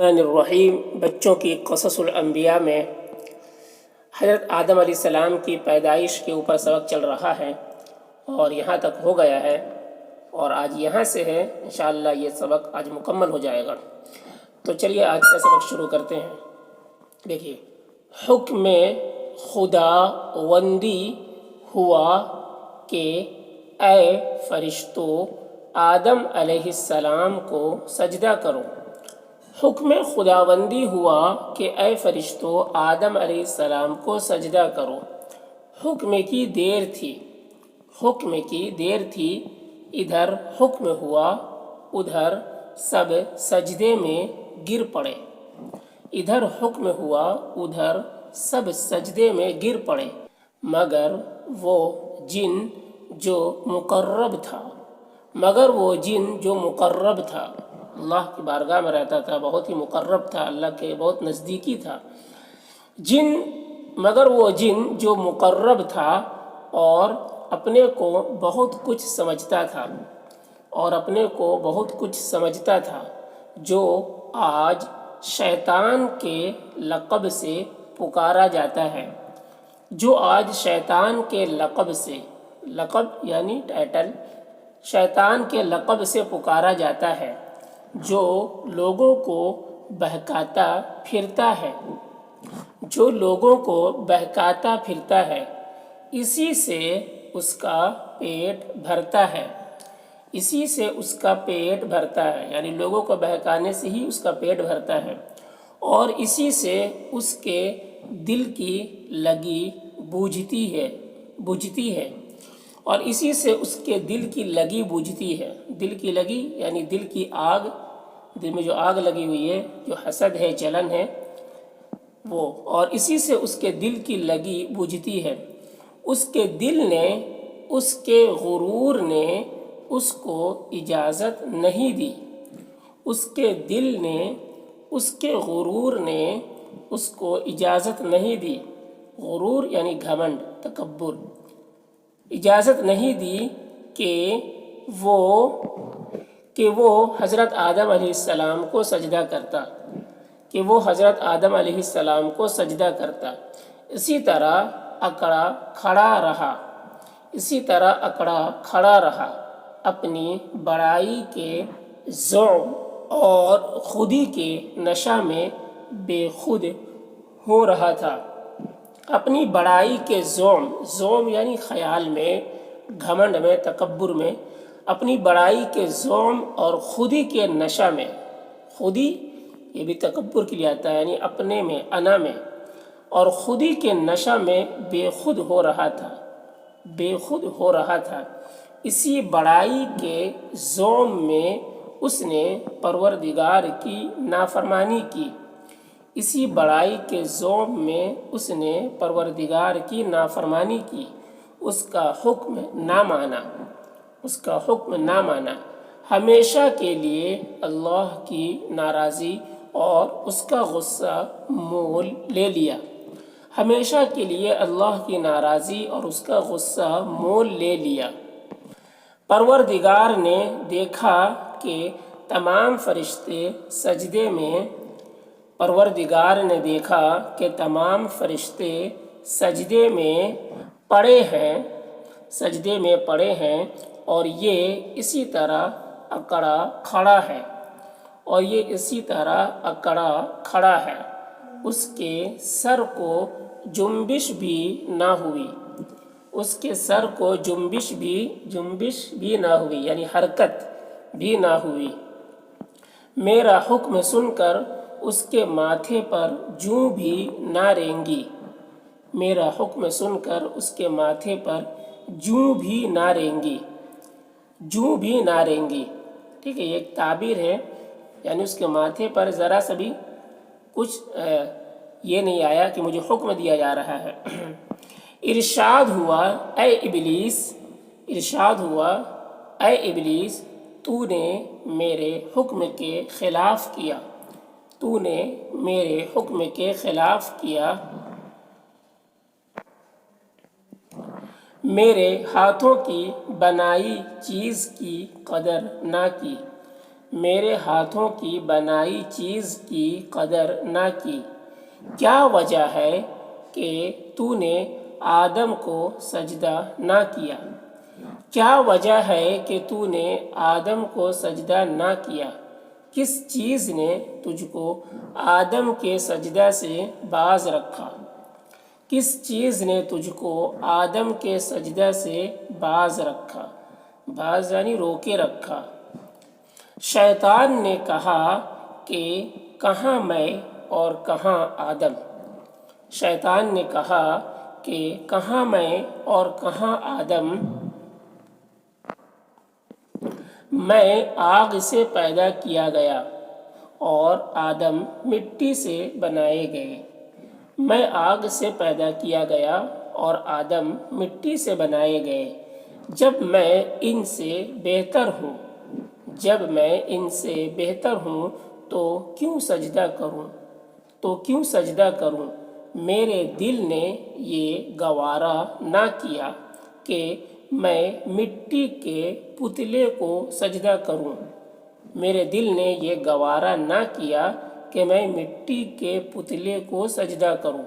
الرحمن الرحیم بچوں کی قصص الانبیاء میں حضرت آدم علیہ السلام کی پیدائش کے اوپر سبق چل رہا ہے اور یہاں تک ہو گیا ہے، اور آج یہاں سے ہے انشاءاللہ یہ سبق آج مکمل ہو جائے گا۔ تو چلیے آج کا سبق شروع کرتے ہیں۔ دیکھیے، حکم خدا وندی ہوا کہ اے فرشتوں آدم علیہ السلام کو سجدہ کرو۔ حکم خداوندی ہوا کہ اے فرشتوں آدم علیہ السلام کو سجدہ کرو۔ حکم کی دیر تھی، ادھر حکم ہوا ادھر سب سجدے میں گر پڑے۔ ادھر حکم ہوا ادھر سب سجدے میں گر پڑے، مگر وہ جن جو مقرب تھا، اللہ کی بارگاہ میں رہتا تھا، بہت ہی مقرب تھا، اللہ کے بہت نزدیکی تھا۔ مگر وہ جن جو مقرب تھا اور اپنے کو بہت کچھ سمجھتا تھا، جو آج شیطان کے لقب سے پکارا جاتا ہے، لقب یعنی ٹائٹل، شیطان کے لقب سے پکارا جاتا ہے، جو لوگوں کو بہکاتا پھرتا ہے، اسی سے اس کا پیٹ بھرتا ہے، یعنی لوگوں کو بہکانے سے ہی اس کا پیٹ بھرتا ہے، اور اسی سے اس کے دل کی لگی بجھتی ہے، اور اسی سے اس کے دل کی لگی بجھتی ہے۔ دل کی لگی یعنی دل کی آگ، دل میں جو آگ لگی ہوئی ہے، جو حسد ہے، جلن ہے، وہ، اور اسی سے اس کے دل کی لگی بجھتی ہے۔ اس کے دل نے، اس کے غرور نے اس کو اجازت نہیں دی، اس کے دل نے، اس کے غرور نے اس کو اجازت نہیں دی، غرور یعنی گھمنڈ، تکبر، اجازت نہیں دی کہ وہ حضرت آدم علیہ السلام کو سجدہ کرتا، اسی طرح اکڑا کھڑا رہا، اپنی بڑائی کے ذوق اور خودی کے نشہ میں بے خود ہو رہا تھا۔ اپنی بڑائی کے ذوق یعنی خیال میں، گھمنڈ میں، تکبر میں، اپنی بڑائی کے ذوق اور خودی کے نشہ میں، خودی یہ بھی تکبر کے لیے آتا ہے، یعنی اپنے میں، انا میں، اور خودی کے نشہ میں بے خود ہو رہا تھا۔ اسی بڑائی کے ذوق میں اس نے پروردگار کی نافرمانی کی، اس کا حکم نہ مانا، ہمیشہ کے لیے اللہ کی ناراضی اور اس کا غصہ مول لے لیا، ہمیشہ کے لیے اللہ کی ناراضی اور اس کا غصہ مول لے لیا۔ پروردگار نے دیکھا کہ تمام فرشتے سجدے میں پڑے ہیں، اور یہ اسی طرح اکڑا کھڑا ہے، اس کے سر کو جنبش بھی نہ ہوئی، یعنی حرکت بھی نہ ہوئی۔ میرا حکم سن کر اس کے ماتھے پر جوں بھی نہ رینگی، ٹھیک ہے، یہ ایک تعبیر ہے، یعنی اس کے ماتھے پر ذرا سا بھی کچھ یہ نہیں آیا کہ مجھے حکم دیا جا رہا ہے۔ ارشاد ہوا اے ابلیس، تو نے میرے حکم کے خلاف کیا، میرے ہاتھوں کی بنائی چیز کی قدر نہ کی، میرے ہاتھوں کی بنائی چیز کی قدر نہ کی؟ کیا وجہ ہے کہ تو نے آدم کو سجدہ نہ کیا؟ کیا وجہ ہے کہ تو نے آدم کو سجدہ نہ کیا؟ کس چیز نے تجھ کو آدم کے سجدہ سے باز رکھا؟ کس چیز نے تجھ کو آدم کے سجدہ سے باز رکھا؟ باز یعنی روکے رکھا۔ شیطان نے کہا کہ کہاں میں اور کہاں آدم؟ شیطان نے کہا کہ کہاں میں اور کہاں آدم؟ میں آگ سے پیدا کیا گیا اور آدم مٹی سے بنائے گئے۔ میں آگ سے پیدا کیا گیا اور آدم مٹی سے بنائے گئے۔ جب میں ان سے بہتر ہوں تو کیوں سجدہ کروں؟ میرے دل نے یہ گوارا نہ کیا کہ میں مٹی کے پتلے کو سجدہ کروں۔ میرے دل نے یہ گوارا نہ کیا کہ میں مٹی کے پتلے کو سجدہ کروں۔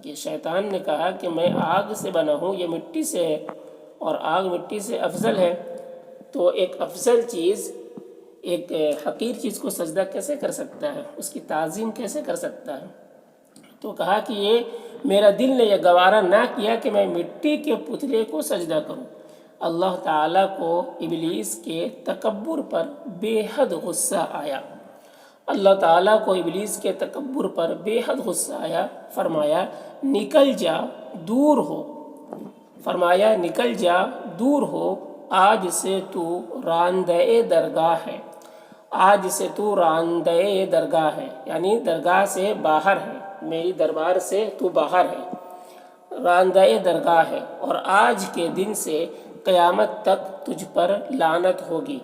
کہ شیطان نے کہا کہ میں آگ سے بنا ہوں، یہ مٹی سے ہے اور آگ مٹی سے افضل ہے، تو ایک افضل چیز، ایک حقیر چیز کو سجدہ کیسے کر سکتا ہے، اس کی تعظیم کیسے کر سکتا ہے؟ تو کہا کہ یہ میرا دل نے یہ گوارا نہ کیا کہ میں مٹی کے پتلے کو سجدہ کروں۔ اللہ تعالیٰ کو ابلیس کے تکبر پر بے حد غصہ آیا۔ اللہ تعالیٰ کو ابلیس کے تکبر پر بے حد غصہ آیا۔ فرمایا نکل جا، دور ہو۔ فرمایا نکل جا، دور ہو، آج سے تو راندہ درگاہ ہے۔ آج سے تو راندہ درگاہ ہے، یعنی درگاہ سے باہر ہے، میری دربار سے تو باہر ہے، راندہ درگاہ ہے، اور آج کے دن سے قیامت تک تجھ پر لعنت ہوگی،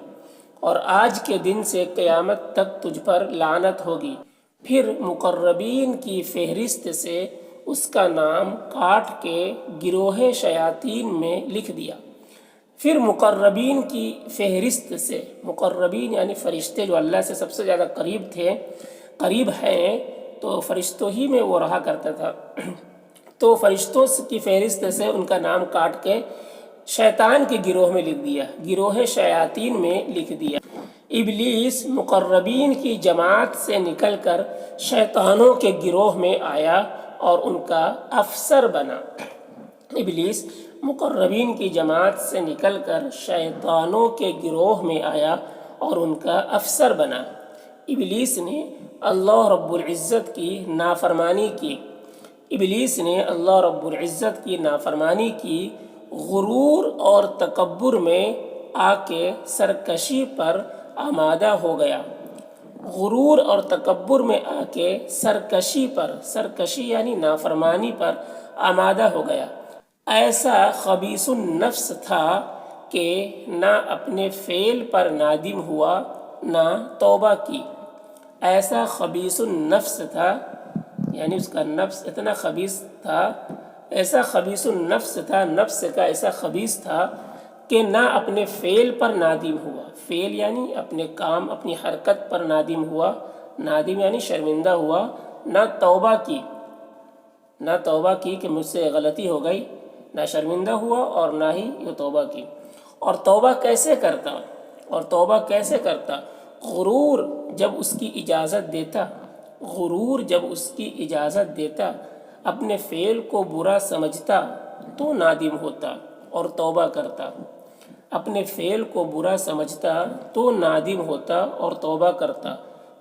اور آج کے دن سے قیامت تک تجھ پر لعنت ہوگی۔ پھر مقربین کی فہرست سے اس کا نام کاٹ کے گروہ شیاطین میں لکھ دیا۔ پھر مقربین کی فہرست سے، مقربین یعنی فرشتے جو اللہ سے سب سے زیادہ قریب ہیں، تو فرشتوں ہی میں وہ رہا کرتا تھا، تو فرشتوں کی فہرست سے ان کا نام کاٹ کے شیطان کے گروہ میں لکھ دیا، گروہ شیاطین میں لکھ دیا۔ ابلیس مقربین کی جماعت سے نکل کر شیطانوں کے گروہ میں آیا اور ان کا افسر بنا۔ ابلیس مقربین کی جماعت سے نکل کر شیطانوں کے گروہ میں آیا اور ان کا افسر بنا۔ ابلیس نے اللہ رب العزت کی نافرمانی کی۔ ابلیس نے اللہ رب العزت کی نافرمانی کی، غرور اور تکبر میں آ کے سرکشی پر آمادہ ہو گیا۔ غرور اور تکبر میں آ کے سرکشی یعنی نافرمانی پر آمادہ ہو گیا۔ ایسا خبیث النفس تھا کہ نہ اپنے فعل پر نادم ہوا نہ توبہ کی۔ ایسا خبیث النفس تھا، یعنی اس کا نفس اتنا خبیث تھا، ایسا خبیث النفس تھا، نفس کا ایسا خبیث تھا کہ نہ اپنے فعل پر نادم ہوا۔ فعل یعنی اپنے کام، اپنی حرکت پر نادم ہوا، نادم یعنی شرمندہ ہوا، نہ توبہ کی کہ مجھ سے غلطی ہو گئی، نہ شرمندہ ہوا اور نہ ہی یہ توبہ کی۔ اور توبہ کیسے کرتا؟ غرور جب اس کی اجازت دیتا، اپنے فعل کو برا سمجھتا تو نادم ہوتا اور توبہ کرتا۔ اپنے فعل کو برا سمجھتا تو نادم ہوتا اور توبہ کرتا۔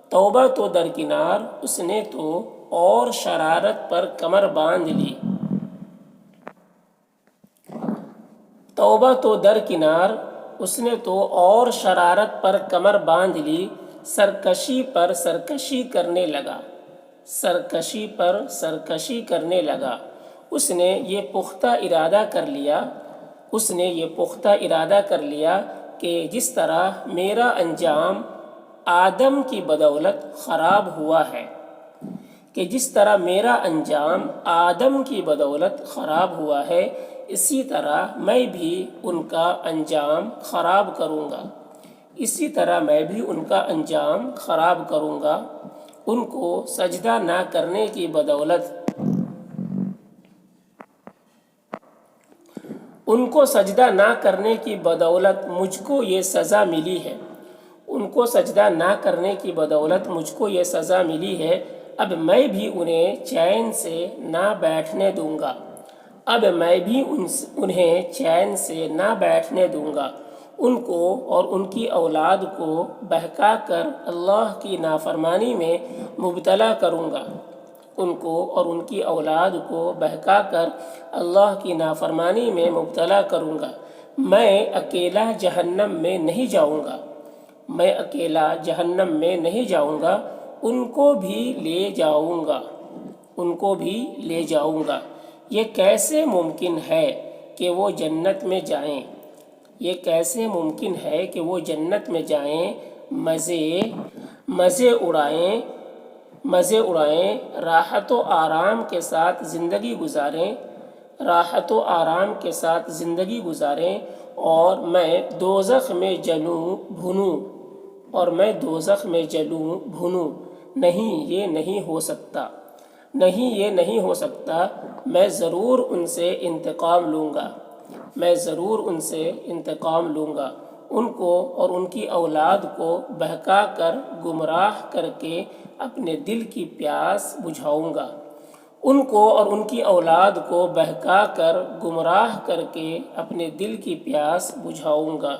توبہ تو درکنار، اس نے تو اور شرارت پر کمر باندھ لی۔ توبہ تو درکنار، اس نے تو اور شرارت پر کمر باندھ لی، سرکشی پر سرکشی کرنے لگا۔ اس نے یہ پختہ ارادہ کر لیا کہ جس طرح میرا انجام آدم کی بدولت خراب ہوا ہے، اسی طرح میں بھی ان کا انجام خراب کروں گا۔ اسی طرح میں بھی ان کا انجام خراب کروں گا۔ ان کو سجدہ نہ کرنے کی بدولت مجھ کو یہ سزا ملی ہے۔ ان کو سجدہ نہ کرنے کی بدولت مجھ کو یہ سزا ملی ہے۔ اب میں بھی انہیں چین سے نہ بیٹھنے دوں گا۔ ان کو اور ان کی اولاد کو بہکا کر اللہ کی نافرمانی میں مبتلا کروں گا۔ میں اکیلا جہنم میں نہیں جاؤں گا، ان کو بھی لے جاؤں گا۔ یہ کیسے ممکن ہے کہ وہ جنت میں جائیں، مزے اڑائیں، راحت و آرام کے ساتھ زندگی گزاریں، اور میں دوزخ میں جلوں بھنوں۔ نہیں، یہ نہیں ہو سکتا۔ میں ضرور ان سے انتقام لوں گا۔ ان کو اور ان کی اولاد کو بہکا کر گمراہ کر کے اپنے دل کی پیاس بجھاؤں گا۔